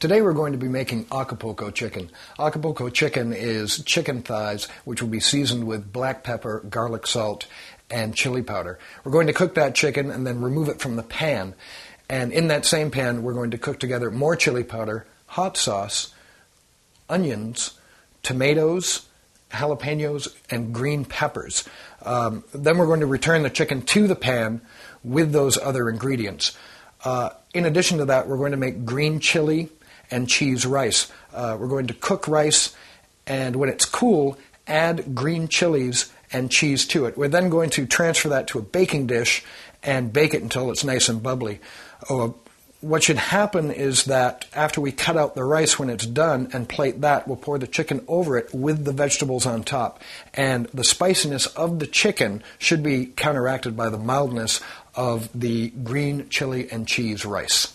Today we're going to be making Acapulco chicken. Acapulco chicken is chicken thighs which will be seasoned with black pepper, garlic salt, and chili powder. We're going to cook that chicken and then remove it from the pan. And in that same pan we're going to cook together more chili powder, hot sauce, onions, tomatoes, jalapenos, and green peppers. Then we're going to return the chicken to the pan with those other ingredients. In addition to that, we're going to make green chili and cheese rice. We're going to cook rice, and when it's cool, add green chilies and cheese to it. We're then going to transfer that to a baking dish and bake it until it's nice and bubbly. What should happen is that after we cut out the rice when it's done and plate that, we'll pour the chicken over it with the vegetables on top. And the spiciness of the chicken should be counteracted by the mildness of the green chili and cheese rice.